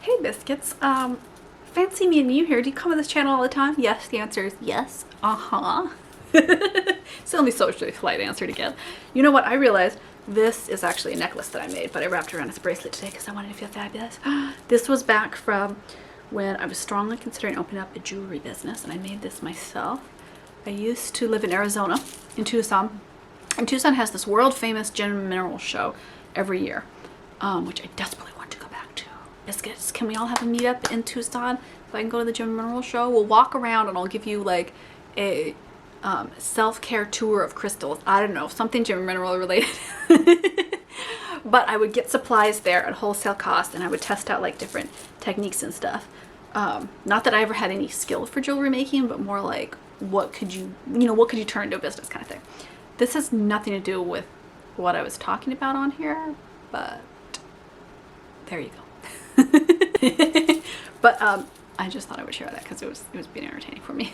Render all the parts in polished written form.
Hey biscuits, fancy meeting you here. Do you come on this channel all the time? Yes, the answer is yes. Uh-huh. It's the only socially polite answer to get. You know what, I realized this is actually a necklace that I made, but I wrapped it around as a bracelet today because I wanted to feel fabulous. This was back from when I was strongly considering opening up a jewelry business, and I made this myself. I used to live in Arizona, in Tucson, and Tucson has this world famous gem and mineral show every year, which I desperately want to go back to. Biscuits, can we all have a meetup in Tucson so I can go to the gem and mineral show? We'll walk around and I'll give you like a self-care tour of crystals. I don't know, something gem and mineral related. But I would get supplies there at wholesale cost, and I would test out like different techniques and stuff. Not that I ever had any skill for jewelry making, but more like what could you turn into a business kind of thing. This has nothing to do with what I was talking about on here, but there you go. But I just thought I would share that because it was being entertaining for me.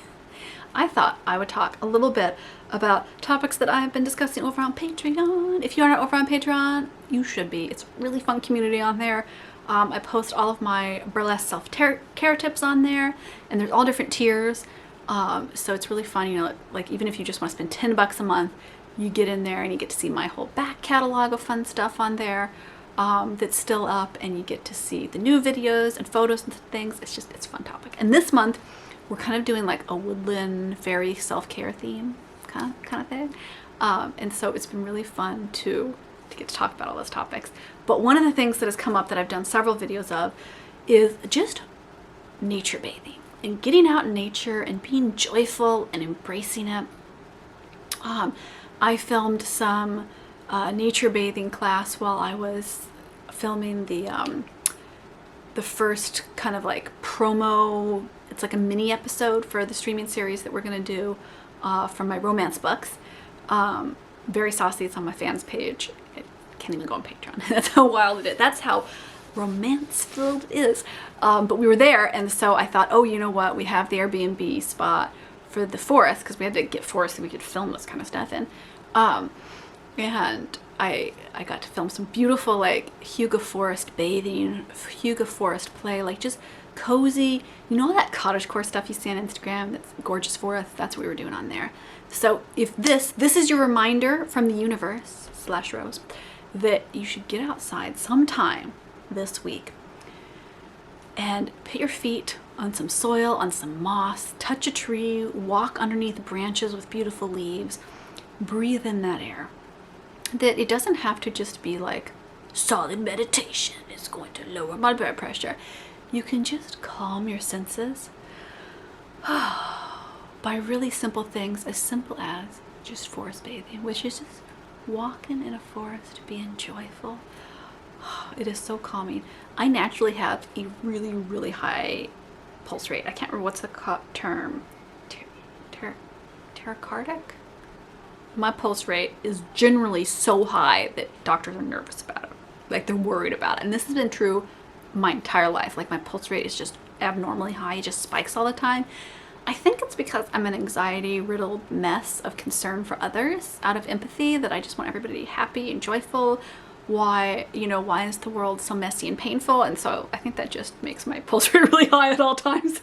I thought I would talk a little bit about topics that I have been discussing over on Patreon. If you are not over on Patreon, you should be. It's a really fun community on there. I post all of my burlesque self-care tips on there, and there's all different tiers. So it's really fun, you know, like even if you just want to spend $10 a month, you get in there and you get to see my whole back catalog of fun stuff on there. That's still up, and you get to see the new videos and photos and things. It's a fun topic. And this month we're kind of doing like a woodland fairy self-care theme kind of thing. And so it's been really fun to get to talk about all those topics. But one of the things that has come up that I've done several videos of is just nature bathing and getting out in nature and being joyful and embracing it. I filmed some nature bathing class while I was filming the first kind of like promo. It's like a mini episode for the streaming series that we're going to do from my romance books. Very saucy. It's on my fans page. It can't even go on Patreon. That's how wild it is. That's how romance filled it is. But we were there, and so I thought, oh, you know what? We have the Airbnb spot for the forest because we had to get forest so we could film this kind of stuff in. And I got to film some beautiful like Hygge forest bathing, Hygge forest play, like just cozy, you know, that cottagecore stuff you see on Instagram, that's gorgeous forest. That's what we were doing on there. So if this is your reminder from the universe / Rose that you should get outside sometime this week and put your feet on some soil, on some moss, touch a tree, walk underneath branches with beautiful leaves, breathe in that air. That it doesn't have to just be like solid meditation. It's going to lower my blood pressure. You can just calm your senses by really simple things, as simple as just forest bathing, which is just walking in a forest, being joyful. It is so calming. I naturally have a really, really high pulse rate. I can't remember what's the term. Tachycardic? My pulse rate is generally so high that doctors are nervous about it. Like they're worried about it. And this has been true my entire life. Like my pulse rate is just abnormally high. It just spikes all the time. I think it's because I'm an anxiety-riddled mess of concern for others out of empathy, that I just want everybody to be happy and joyful. Why is the world so messy and painful? And so I think that just makes my pulse rate really high at all times.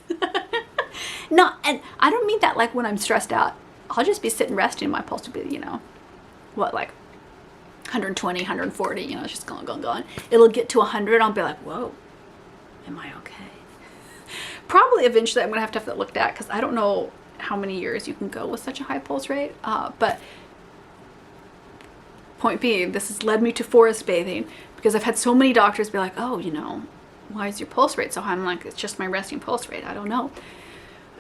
No, and I don't mean that like when I'm stressed out. I'll just be sitting resting, my pulse will be, you know, what, like 120, 140, you know, it's just going. It'll get to 100, I'll be like, whoa, am I okay? Probably eventually I'm going to have that looked at because I don't know how many years you can go with such a high pulse rate. But point being, this has led me to forest bathing because I've had so many doctors be like, oh, you know, why is your pulse rate so high? I'm like, it's just my resting pulse rate. I don't know.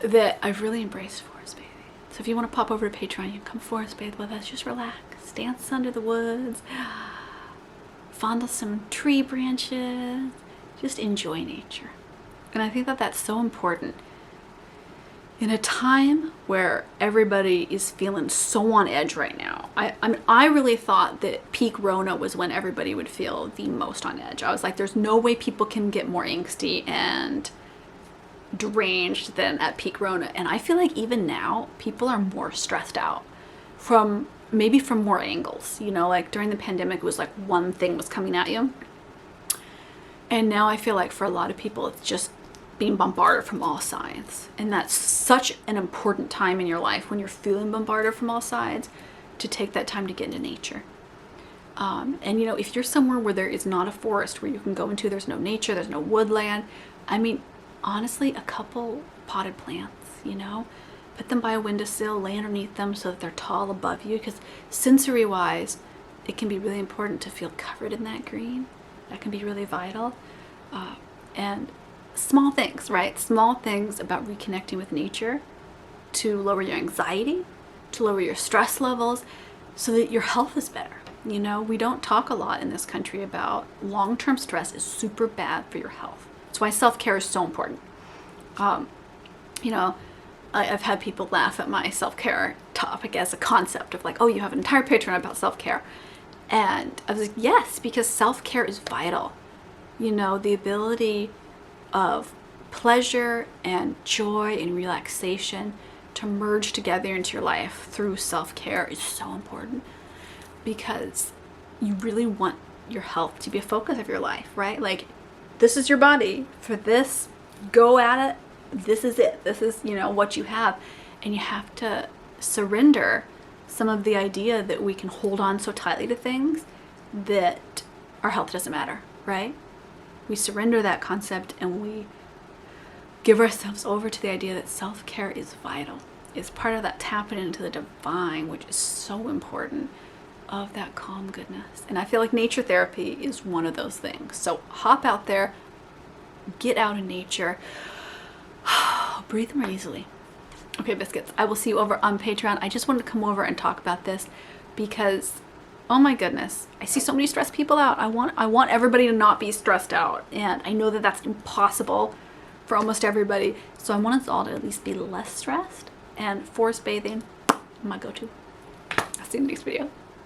That I've really embraced forest bathing. So if you want to pop over to Patreon, you can come forest bathe with us. Just relax, dance under the woods, fondle some tree branches, just enjoy nature. And I think that that's so important in a time where everybody is feeling so on edge right now. I mean, I really thought that peak Rona was when everybody would feel the most on edge. I was like, there's no way people can get more angsty and deranged than at peak Rona. And I feel like even now people are more stressed out from more angles, you know, like during the pandemic it was like one thing was coming at you, And now I feel like for a lot of people, it's just being bombarded from all sides. And that's such an important time in your life when you're feeling bombarded from all sides, to take that time to get into nature. And you know, if you're somewhere where there is not a forest where you can go into, there's no nature, there's no woodland. I mean, honestly, a couple potted plants, you know, put them by a windowsill, lay underneath them so that they're tall above you, because sensory wise, it can be really important to feel covered in that green. That can be really vital. And small things, right? Small things about reconnecting with nature to lower your anxiety, to lower your stress levels, so that your health is better. You know, we don't talk a lot in this country about long-term stress is super bad for your health. That's why self-care is so important. You know, I've had people laugh at my self-care topic as a concept of like, oh, you have an entire Patreon about self-care. And I was like, yes, because self-care is vital. You know, the ability of pleasure and joy and relaxation to merge together into your life through self-care is so important, because you really want your health to be a focus of your life, right? Like, this is your body. For this, go at it. This is it. This is, you know, what you have. And you have to surrender some of the idea that we can hold on so tightly to things that our health doesn't matter, right? We surrender that concept and we give ourselves over to the idea that self-care is vital. It's part of that tapping into the divine, which is so important, of that calm goodness. And I feel like nature therapy is one of those things. So hop out there, get out in nature, breathe more easily. Okay, biscuits, I will see you over on Patreon. I just wanted to come over and talk about this because, oh my goodness, I see so many stressed people out. I want everybody to not be stressed out. And I know that that's impossible for almost everybody. So I want us all to at least be less stressed. And forest bathing, my go-to. I'll see you in the next video.